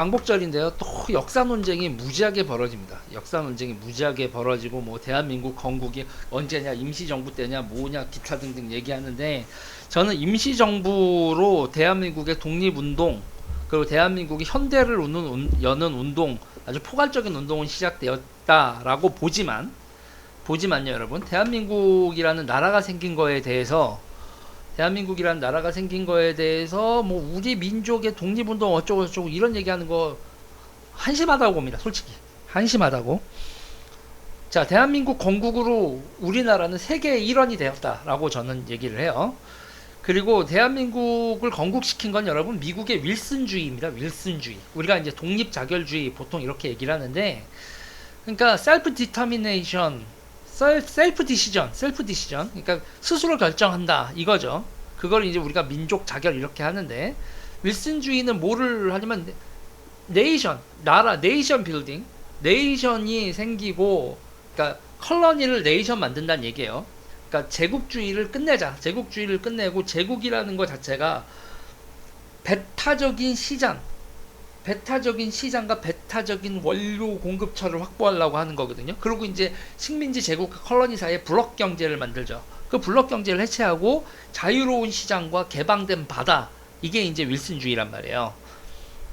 광복절인데요. 또 역사 논쟁이 무지하게 벌어집니다. 역사 논쟁이 무지하게 벌어지고 뭐 대한민국 건국이 언제냐, 임시정부 때냐, 뭐냐, 기타 등등 얘기하는데 저는 임시정부로 대한민국의 독립운동 그리고 대한민국이 현대를 여는 운동 아주 포괄적인 운동은 시작되었다라고 보지만요 여러분 대한민국이라는 나라가 생긴 거에 대해서 뭐 우리 민족의 독립운동 어쩌고 저쩌고 이런 얘기하는 거 한심하다고 봅니다. 솔직히 한심하다고. 자, 대한민국 건국으로 우리나라는 세계의 일원이 되었다라고 저는 얘기를 해요. 그리고 대한민국을 건국시킨 건 여러분 미국의 윌슨주의입니다. 윌슨주의. 우리가 이제 독립자결주의 보통 이렇게 얘기를 하는데, 그러니까 셀프 디터미네이션, 셀프 디시전, 그러니까 스스로 결정한다 이거죠. 그걸 이제 우리가 민족 자결 이렇게 하는데, 윌슨주의는 뭐를 하냐면 네이션 빌딩, 네이션이 생기고, 그러니까 컬러니를 네이션 만든다는 얘기예요. 그러니까 제국주의를 끝내고 제국이라는 것 자체가 배타적인 시장과 배타적인 원료 공급처를 확보하려고 하는 거거든요. 그리고 이제 식민지 제국과 컬러니 사이에 블록 경제를 만들죠. 그 블록 경제를 해체하고 자유로운 시장과 개방된 바다, 이게 이제 윌슨주의란 말이에요.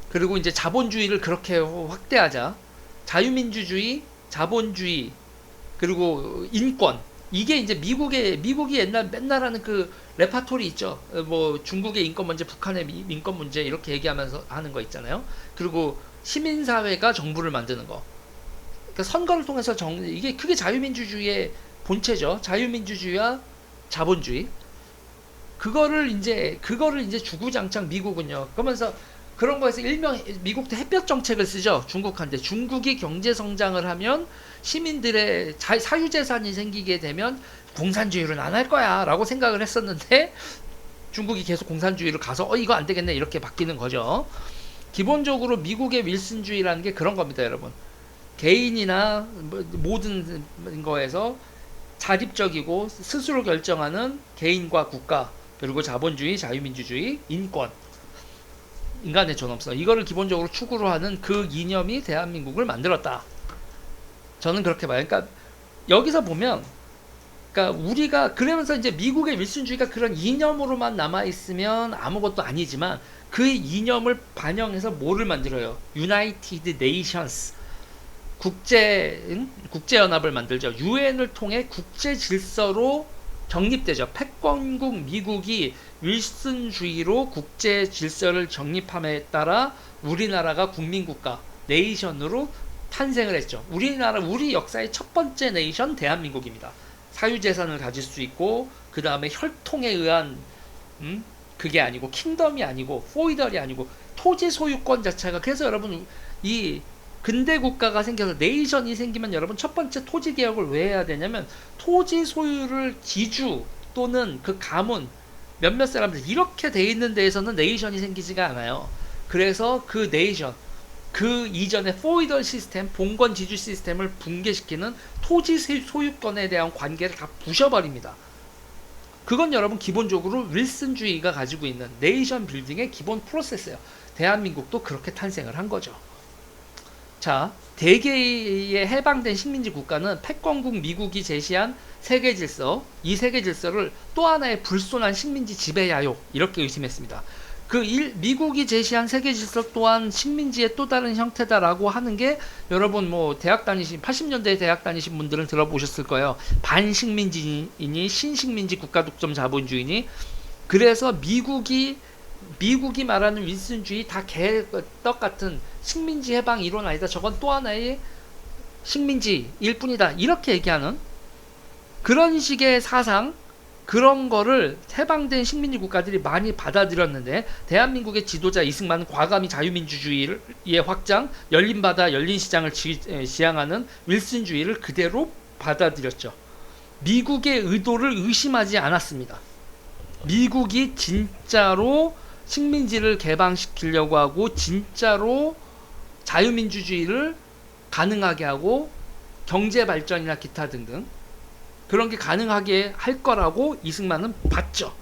그리고 이제 자본주의를 그렇게 확대하자. 자유민주주의, 자본주의, 그리고 인권. 이게 이제 미국이 맨날 하는 그 레파토리 있죠. 뭐 중국의 인권 문제, 북한의 인권 문제 이렇게 얘기하면서 하는 거 있잖아요. 그리고 시민사회가 정부를 만드는 거. 그러니까 선거를 통해서 이게 크게 자유민주주의의 본체죠. 자유민주주의와 자본주의. 그거를 이제 주구장창 미국은요. 그러면서 그런 거에서 일명 미국도 햇볕 정책을 쓰죠. 중국한테. 중국이 경제 성장을 하면 시민들의 사유재산이 생기게 되면 공산주의를 안 할 거야 라고 생각을 했었는데, 중국이 계속 공산주의를 가서 이거 안 되겠네 이렇게 바뀌는 거죠. 기본적으로 미국의 윌슨주의라는 게 그런 겁니다, 여러분. 개인이나 모든 거에서 자립적이고 스스로 결정하는 개인과 국가, 그리고 자본주의, 자유민주주의, 인권, 인간의 존엄성, 이거를 기본적으로 추구로 하는 그 이념이 대한민국을 만들었다. 저는 그렇게 봐요. 그러니까 여기서 보면, 그러니까 우리가 그러면서 이제 미국의 윌슨주의가 그런 이념으로만 남아 있으면 아무것도 아니지만, 그 이념을 반영해서 뭐를 만들어요? United Nations, 국제연합을 만들죠. 유엔을 통해 국제 질서로 정립되죠. 패권국 미국이 윌슨주의로 국제 질서를 정립함에 따라 우리나라가 국민국가 네이션으로 탄생을 했죠. 우리 역사의 첫 번째 네이션 대한민국입니다. 사유재산을 가질 수 있고, 그 다음에 혈통에 의한 그게 아니고, 킹덤이 아니고, 포이덜이 아니고, 토지 소유권 자체가. 그래서 여러분, 이 근대 국가가 생겨서 네이션이 생기면 여러분 첫 번째 토지 개혁을 왜 해야 되냐면, 토지 소유를 기주 또는 그 가문 몇몇 사람들 이렇게 돼 있는 데에서는 네이션이 생기지가 않아요. 그래서 그 네이션, 그 이전의 포이덜 시스템, 봉건 지주 시스템을 붕괴시키는 토지 소유권에 대한 관계를 다 부셔버립니다. 그건 여러분 기본적으로 윌슨주의가 가지고 있는 네이션 빌딩의 기본 프로세스예요. 대한민국도 그렇게 탄생을 한 거죠. 자, 대개의 해방된 식민지 국가는 패권국 미국이 제시한 세계 질서, 이 세계 질서를 또 하나의 불손한 식민지 지배야욕, 이렇게 의심했습니다. 미국이 제시한 세계 질서 또한 식민지의 또 다른 형태다라고 하는 게, 여러분 뭐 80년대 대학 다니신 분들은 들어보셨을 거예요. 반식민지니 신식민지 국가 독점 자본주의니. 그래서 미국이 말하는 윌슨주의 다 개떡 같은 식민지 해방 이론 아니다. 저건 또 하나의 식민지일 뿐이다. 이렇게 얘기하는 그런 식의 사상, 그런 거를 해방된 식민지 국가들이 많이 받아들였는데, 대한민국의 지도자 이승만은 과감히 자유민주주의의 확장, 열린 바다, 열린 시장을 지향하는 윌슨주의를 그대로 받아들였죠. 미국의 의도를 의심하지 않았습니다. 미국이 진짜로 식민지를 개방시키려고 하고, 진짜로 자유민주주의를 가능하게 하고, 경제 발전이나 기타 등등 그런 게 가능하게 할 거라고 이승만은 봤죠.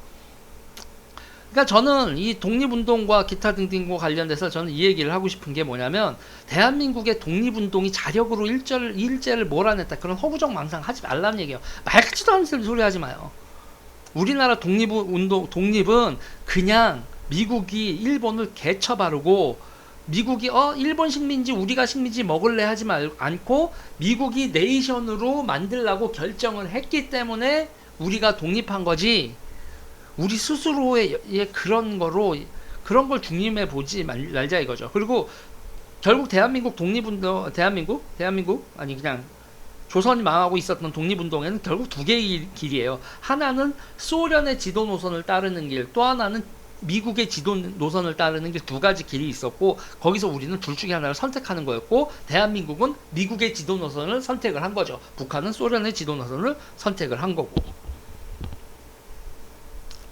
그러니까 저는 이 독립운동과 기타 등등과 관련돼서 저는 이 얘기를 하고 싶은 게 뭐냐면, 대한민국의 독립운동이 자력으로 일제를 몰아냈다, 그런 허구적 망상 하지 말라는 얘기예요. 말 같지도 않은 소리 하지 마요. 우리나라 독립은 그냥 미국이 일본을 개처바르고, 미국이 일본 식민지 우리가 식민지 먹을래 하지 않고 미국이 네이션으로 만들라고 결정을 했기 때문에 우리가 독립한 거지, 우리 스스로의 그런 걸 중림해 보지 말자 이거죠. 그리고 결국 대한민국 독립운동, 대한민국 아니 그냥 조선이 망하고 있었던 독립운동에는 결국 두 개의 길이에요. 하나는 소련의 지도 노선을 따르는 길, 또 하나는 미국의 지도 노선을 따르는 길, 두 가지 길이 있었고, 거기서 우리는 둘 중에 하나를 선택하는 거였고, 대한민국은 미국의 지도 노선을 선택을 한 거죠. 북한은 소련의 지도 노선을 선택을 한 거고.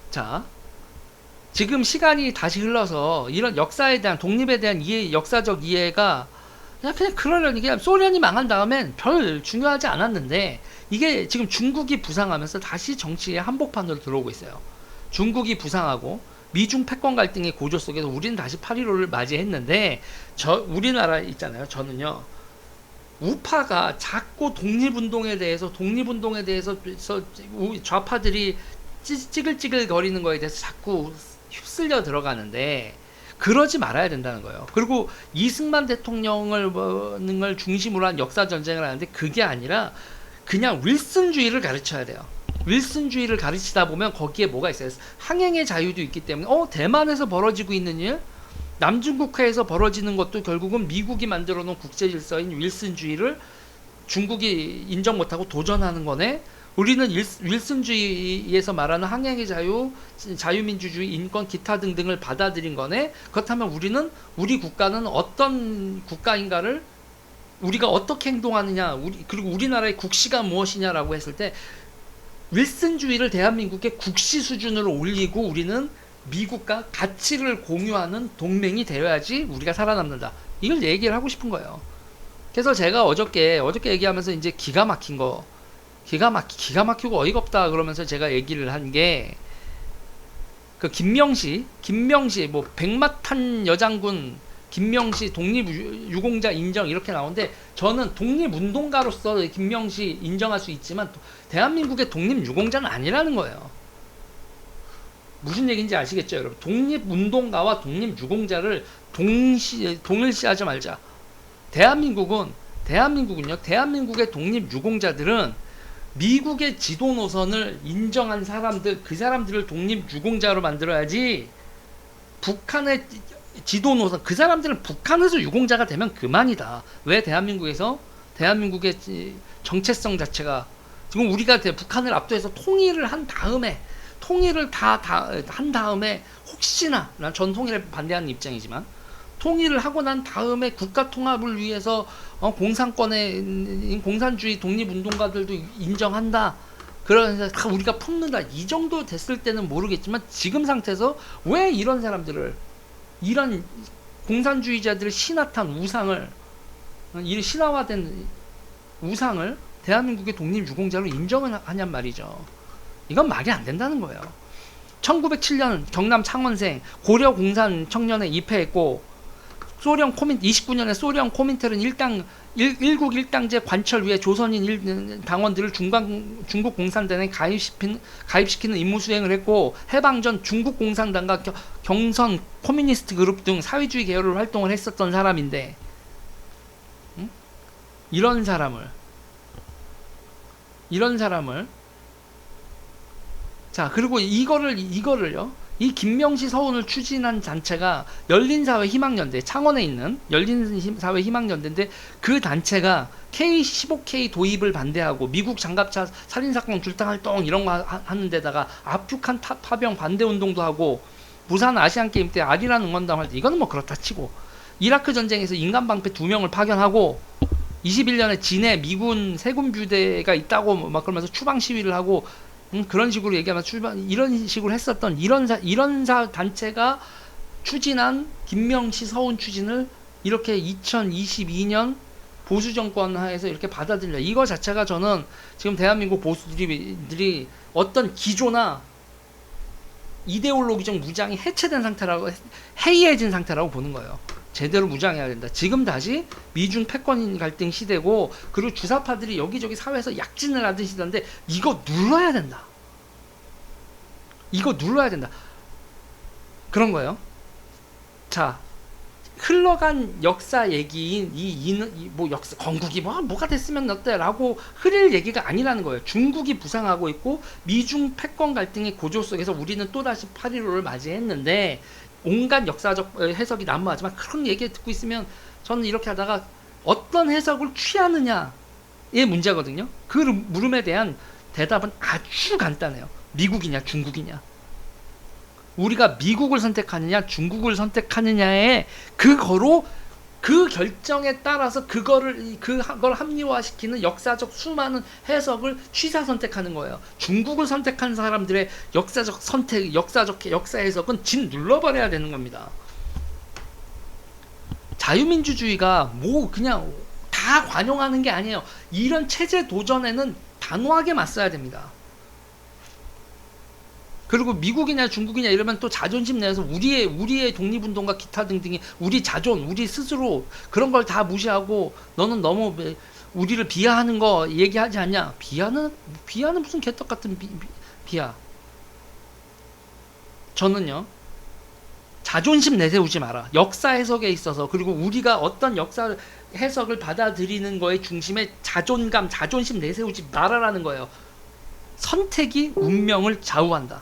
자, 지금 시간이 다시 흘러서 이런 역사에 대한, 독립에 대한 역사적 이해가 그냥 그러려니, 그냥 소련이 망한 다음엔 별 중요하지 않았는데, 이게 지금 중국이 부상하면서 다시 정치의 한복판으로 들어오고 있어요. 중국이 부상하고 미중 패권 갈등의 고조 속에서 우리는 다시 8.15를 맞이했는데, 우리나라 있잖아요. 저는요, 우파가 자꾸 독립운동에 대해서 좌파들이 찌글찌글 거리는 거에 대해서 자꾸 휩쓸려 들어가는데, 그러지 말아야 된다는 거예요. 그리고 이승만 대통령을 중심으로 한 역사 전쟁을 하는데, 그게 아니라 그냥 윌슨주의를 가르쳐야 돼요. 윌슨주의를 가르치다 보면 거기에 뭐가 있어요? 항행의 자유도 있기 때문에, 대만에서 벌어지고 있는 일, 남중국해에서 벌어지는 것도 결국은 미국이 만들어 놓은 국제 질서인 윌슨주의를 중국이 인정 못하고 도전하는 거네. 우리는 윌슨주의에서 말하는 항행의 자유, 자유민주주의, 인권, 기타 등등을 받아들인 거네. 그렇다면 우리 국가는 어떤 국가인가를, 우리가 어떻게 행동하느냐, 그리고 우리나라의 국시가 무엇이냐라고 했을 때, 윌슨주의를 대한민국의 국시 수준으로 올리고, 우리는 미국과 가치를 공유하는 동맹이 되어야지 우리가 살아남는다. 이걸 얘기를 하고 싶은 거예요. 그래서 제가 어저께 얘기하면서 이제 기가 막히고 어이가 없다 그러면서 제가 얘기를 한 게, 그 김명시 뭐 백마탄 여장군 김명시 독립유공자 인정 이렇게 나오는데, 저는 독립운동가로서 김명시 인정할 수 있지만 대한민국의 독립유공자는 아니라는 거예요. 무슨 얘기인지 아시겠죠, 여러분? 독립운동가와 독립유공자를 동일시하지 말자. 대한민국은요, 대한민국의 독립유공자들은 미국의 지도 노선을 인정한 사람들, 그 사람들을 독립유공자로 만들어야지, 북한의 지도 노선, 그 사람들은 북한에서 유공자가 되면 그만이다. 왜 대한민국의 정체성 자체가, 지금 우리가 북한을 압도해서 통일을 한 다음에, 혹시나, 난 전 통일에 반대하는 입장이지만, 통일을 하고 난 다음에 국가 통합을 위해서 공산주의 독립운동가들도 인정한다, 그러면서 다 우리가 품는다, 이 정도 됐을 때는 모르겠지만, 지금 상태에서 왜 이런 사람들을, 이런 공산주의자들을 신화탄 우상을, 이 신화화된 우상을 대한민국의 독립유공자로 인정을 하냔 말이죠. 이건 말이 안 된다는 거예요. 1907년 경남 창원생 고려 공산 청년에 입회했고, 29년에 소련 코민테른 일국 1당제 관철 위에 조선인 당원들을 중국 공산당에 가입시키는 임무 수행을 했고, 해방전 중국 공산당과 경선 커뮤니스트 그룹 등 사회주의 계열을 활동을 했었던 사람인데, 이런 사람을 자, 그리고 이거를요, 이 김명시 서운을 추진한 단체가 열린사회 희망연대, 창원에 있는 열린사회 희망연대인데, 그 단체가 K-15K 도입을 반대하고 미국 장갑차 살인사건 줄탕활동 이런 거 하는 데다가 압축한 파병 반대운동도 하고, 부산 아시안게임 때 아리란 응원단 할 때, 이거는 뭐 그렇다 치고, 이라크 전쟁에서 인간방패 2명을 파견하고, 21년에 진해 미군 세군 부대가 있다고 막 그러면서 추방 시위를 하고, 그런 식으로 얘기하면서 이런 식으로 했었던 이런 단체가 추진한 김명시 서운 추진을 이렇게 2022년 보수 정권 하에서 이렇게 받아들여, 이거 자체가 저는 지금 대한민국 보수들이 어떤 기조나 이데올로기적 무장이 해체된 상태라고, 해이해진 상태라고 보는 거예요. 제대로 무장해야 된다. 지금 다시 미중 패권 갈등 시대고, 그리고 주사파들이 여기저기 사회에서 약진을 하던 시대인데, 이거 눌러야 된다. 이거 눌러야 된다. 그런 거예요. 자, 흘러간 역사 얘기인 뭐 역사 건국이 뭐가 됐으면 어때라고 흐릴 얘기가 아니라는 거예요. 중국이 부상하고 있고 미중 패권 갈등의 고조 속에서 우리는 또다시 8.15를 맞이했는데, 온갖 역사적 해석이 난무하지만 그런 얘기 듣고 있으면 저는 이렇게 하다가 어떤 해석을 취하느냐의 문제거든요. 그 물음에 대한 대답은 아주 간단해요. 미국이냐 중국이냐. 우리가 미국을 선택하느냐 중국을 선택하느냐에 그거로, 그 결정에 따라서 그걸 합리화시키는 역사적 수많은 해석을 취사 선택하는 거예요. 중국을 선택한 사람들의 역사적 선택, 역사 해석은 진 눌러버려야 되는 겁니다. 자유민주주의가 뭐 그냥 다 관용하는 게 아니에요. 이런 체제 도전에는 단호하게 맞서야 됩니다. 그리고 미국이냐 중국이냐 이러면 또 자존심 내서 우리의 독립운동과 기타 등등이 우리 자존, 우리 스스로 그런 걸 다 무시하고 너는 너무 우리를 비하하는 거 얘기하지 않냐. 비하는 무슨 개떡 같은 비하. 저는요, 자존심 내세우지 마라. 역사 해석에 있어서, 그리고 우리가 어떤 역사 해석을 받아들이는 거에 중심에 자존감, 자존심 내세우지 말아라는 거예요. 선택이 운명을 좌우한다.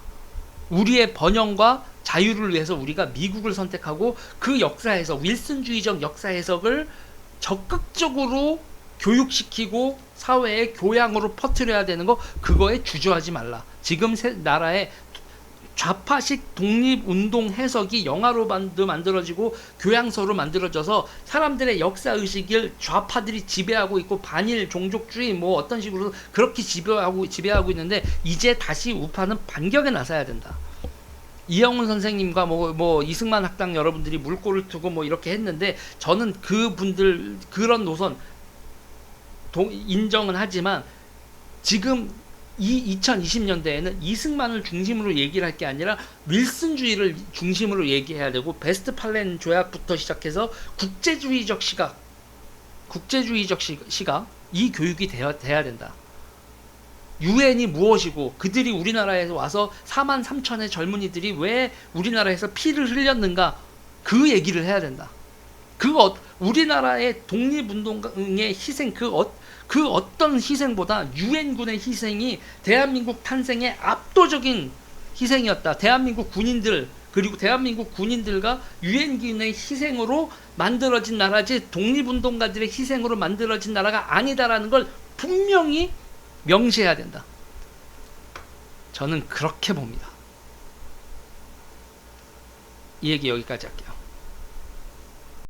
우리의 번영과 자유를 위해서 우리가 미국을 선택하고 그 역사 해석, 윌슨주의적 역사 해석을 적극적으로 교육시키고 사회의 교양으로 퍼뜨려야 되는 거, 그거에 주저하지 말라. 지금 나라의 좌파식 독립운동 해석이 영화로 만들어지고 교양서로 만들어져서 사람들의 역사의식을 좌파들이 지배하고 있고, 반일 종족주의 뭐 어떤 식으로 그렇게 지배하고 있는데, 이제 다시 우파는 반격에 나서야 된다. 이영훈 선생님과 뭐 이승만 학당 여러분들이 물꼬를 트고 뭐 이렇게 했는데, 저는 그분들 그런 노선 인정은 하지만, 지금 이 2020년대에는 이승만을 중심으로 얘기를 할 게 아니라 윌슨주의를 중심으로 얘기해야 되고, 베스트팔렌 조약부터 시작해서 국제주의적 시각, 이 교육이 돼야 된다. 유엔이 무엇이고, 그들이 우리나라에서 와서 4만 3천의 젊은이들이 왜 우리나라에서 피를 흘렸는가, 그 얘기를 해야 된다. 우리나라의 독립운동의 희생, 그 어떤 희생보다 유엔군의 희생이 대한민국 탄생의 압도적인 희생이었다. 대한민국 군인들, 그리고 대한민국 군인들과 유엔군의 희생으로 만들어진 나라지 독립운동가들의 희생으로 만들어진 나라가 아니다라는 걸 분명히 명시해야 된다. 저는 그렇게 봅니다. 이 얘기 여기까지 할게요.